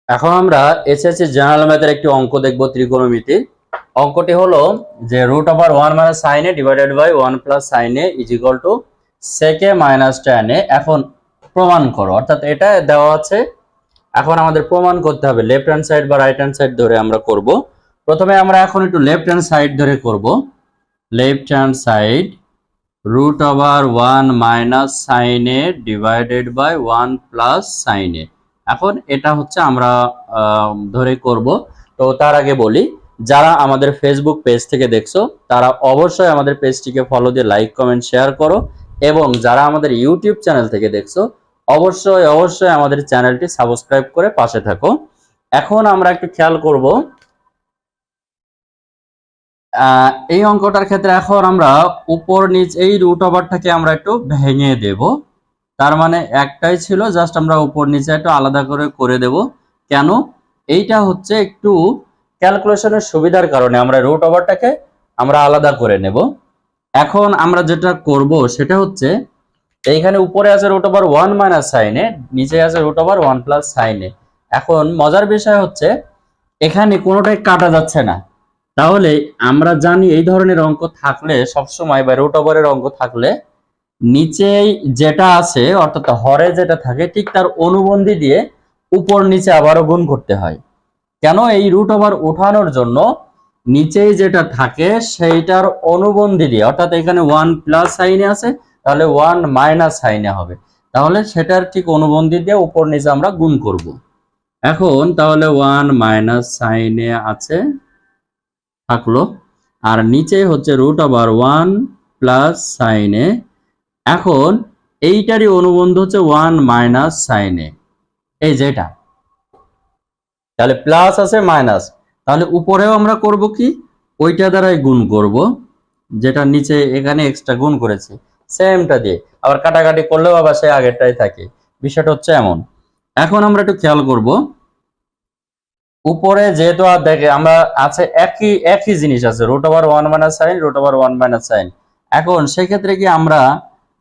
এখন আমরা SSC general ম্যাথের একটি অঙ্ক দেখব ত্রিকোণমিতির। অঙ্কটি হলো যে √1 - sin a divided by 1 + sin a = sec a - tan a। এখন প্রমাণ করো, অর্থাৎ এটা দেওয়া আছে। এখন আমাদের প্রমাণ করতে হবে লেফট হ্যান্ড সাইড বা রাইট হ্যান্ড সাইড ধরে আমরা করব। প্রথমে আমরা এখন একটু লেফট হ্যান্ড সাইড ধরে করব। Left hand side √1 - sin a divided by 1 + sin a। এখন এটা হচ্ছে আমরা ধরে করব। তো তার আগে বলি, যারা আমাদের ফেসবুক পেজ থেকে দেখছো তারা অবশ্যই আমাদের পেজটিকে ফলো দিয়ে লাইক কমেন্ট শেয়ার করো, এবং যারা আমাদের ইউটিউব চ্যানেল থেকে দেখছো অবশ্যই অবশ্যই আমাদের চ্যানেলটি সাবস্ক্রাইব করে পাশে থাকো। এখন আমরা একটু খেয়াল করব এই অঙ্কটার ক্ষেত্রে। এখন আমরা উপর নিচ এই √টাকে আমরা একটু ভেঙে দেব। তার মানে একটাই ছিল, জাস্ট আমরা উপর নিচে একটু আলাদা করে দেব। কেন? এইটা হচ্ছে একটু ক্যালকুলেশনের সুবিধার কারণে আমরা √টাকে আমরা আলাদা করে নেব। এখন আমরা যেটা করব সেটা হচ্ছে, এইখানে উপরে আছে √1 - sin a, নিচে আছে √1 + sin a। এখন মজার বিষয় হচ্ছে এখানে কোনোটাই কাটা যাচ্ছে না। তাহলে আমরা জানি এই ধরনের অঙ্ক থাকলে সবসময়, বা √এর অঙ্ক থাকলে নিচেই যেটা আছে অর্থাৎ হরে যেটা থাকে ঠিক তার অনুবন্ধী দিয়ে উপর নিচে আবারও গুণ করতে হয়। কেন? এই √ওভার ওঠানোর জন্য নিচেই যেটা থাকে সেইটার অনুবন্ধী দিয়ে, অর্থাৎ এখানে 1 + sin a আছে, তাহলে 1 - sin a হবে। তাহলে সেটার ঠিক অনুবন্ধী দিয়ে উপর নিচে আমরা গুণ করব। এখন তাহলে 1 - sin a আছে থাকলো, আর নিচে হচ্ছে √1 + sin a। এখন এইটারই অনুবন্ধ হচ্ছে 1 - sin a, এই যেটা। তাহলে প্লাস আছে মাইনাস, তাহলে উপরেও আমরা করব কি, ওইটা দ্বারাই গুণ করব, যেটা নিচে এখানে এক্সট্রা গুণ করেছি সেমটা দিয়ে। আবার কাটাকাটি করলেও আবার সেই আগেরটাই থাকে। বিষয়টা হচ্ছে এমন। এখন আমরা একটু খেয়াল করব, উপরে যেহেতু দেখে আমরা আছে একই জিনিস আছে, √1 - sin, √1 - sin। এখন সেক্ষেত্রে কি আমরা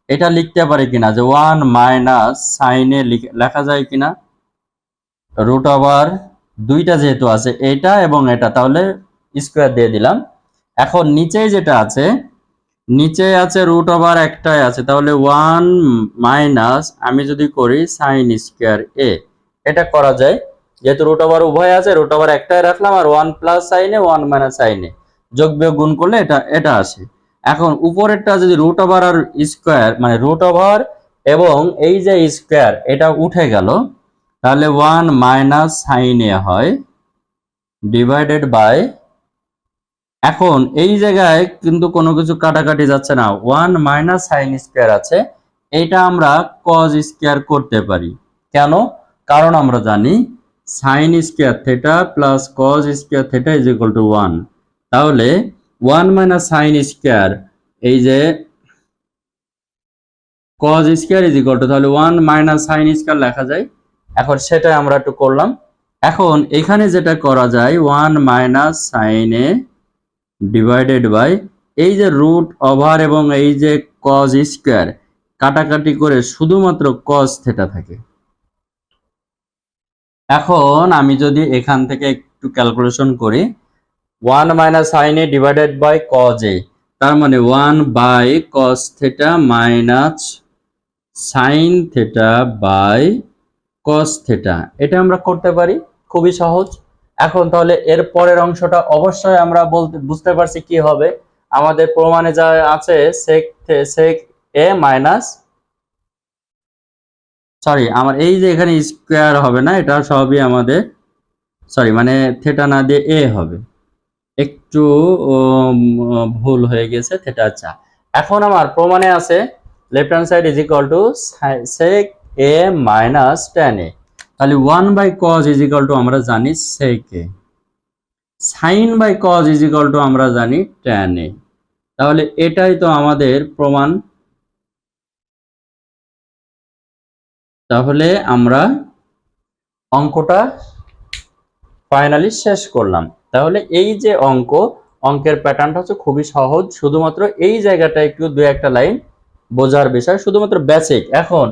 এটা লিখতে পারি কিনা যে 1 - sin a লেখা যায় কিনা? দুইটা যেহেতু আছে, এটা এবং এটা, তাহলে স্কোয়ার দিয়ে দিলাম। এখন নিচে যেটা আছে, নিচে আছে একটাই আছে, তাহলে 1 - আমি যদি করি sin স্কোয়ার a, এটা করা যায়। যেহেতু উভয় আছে, একটাই রাখলাম, আর 1 + sin a 1 - sin a যোগ বিয়োগ গুণ করলে এটা আসে। এখন উপরেরটা যদি আর স্কোয়ার মানে এবং এই যে স্কোয়ার এটা উঠে গেল, তাহলে 1 - sin a হয় ডিভাইডেড বাই, এখন এই জায়গায় কিন্তু কোনো কিছু কাটাকাটি যাচ্ছে না, 1 - sin স্কোয়ার আছে, এইটা আমরা cos স্কোয়ার করতে পারি। কেন? কারণ আমরা জানি sin square theta plus cos square theta = 1। তাহলে 1 - sin স্কোয়ার, এই যে cos স্কোয়ার তাহলে 1 - sin স্কোয়ার লেখা যায়। এখন সেটাই আমরা একটু করলাম। এখন এখানে যেটা করা যায় 1 - sin a ডিভাইডেড বাই, এই যে √ওভার এবং এই যে cos স্কোয়ার কাটাকাটি করে শুধুমাত্র cos থিটা থাকে। এখন আমি যদি এখান থেকে একটু ক্যালকুলেশন করি, 1 - sin a divided by cos a, তার মানে 1/cos theta minus sin theta by cos theta, এটা আমরা করতে পারি, খুবই সহজ। এখন তাহলে এর পরের অংশটা অবশ্যই আমরা বুঝতে পারছি কি হবে। আমাদের প্রমাণে যা আছে sec a মাইনাস, সরি আমার এই যে এখানে স্কোয়ার হবে না, এটা সবই আমাদের সরি মানে থিটা না দিয়ে a হবে, একটু ভুল হয়ে গেছে থিটা। আচ্ছা, এখন আমার প্রমাণে আছে left hand side = sec a minus tan a। তাহলে 1/cos আমরা জানি sec a, sin/cos আমরা জানি tan a। তাহলে এটাই তো আমাদের প্রমাণ। তাহলে আমরা অঙ্কটা ফাইনালি শেষ করলাম। তাহলে এই যে অঙ্কের প্যাটার্নটা হচ্ছে খুবই সহজ, শুধুমাত্র এই জায়গাটা একটু 2-1 লাইন বোঝার বিষয়, শুধুমাত্র বেসিক। এখন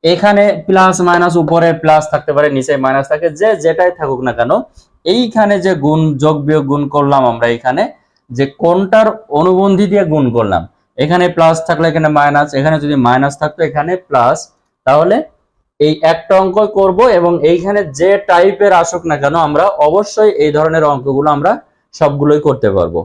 এখানে প্লাস মাইনাস, উপরে প্লাস থাকতে পারে নিচে মাইনাস থাকে, যে যেটাই থাকুক না কেন, এইখানে যে গুণ যোগ বিয়োগ গুণ করলাম আমরা, এখানে যে কোনটার অনুবন্ধী দিয়ে গুণ করলাম, এখানে প্লাস থাকলে এখানে মাইনাস, এখানে যদি মাইনাস থাকতো এখানে প্লাস, তাহলে এই একটা অঙ্ক করব এবং এইখানে যে টাইপের আসুক না কেন আমরা অবশ্যই এই ধরনের অঙ্কগুলো আমরা সবগুলোই করতে পারবো।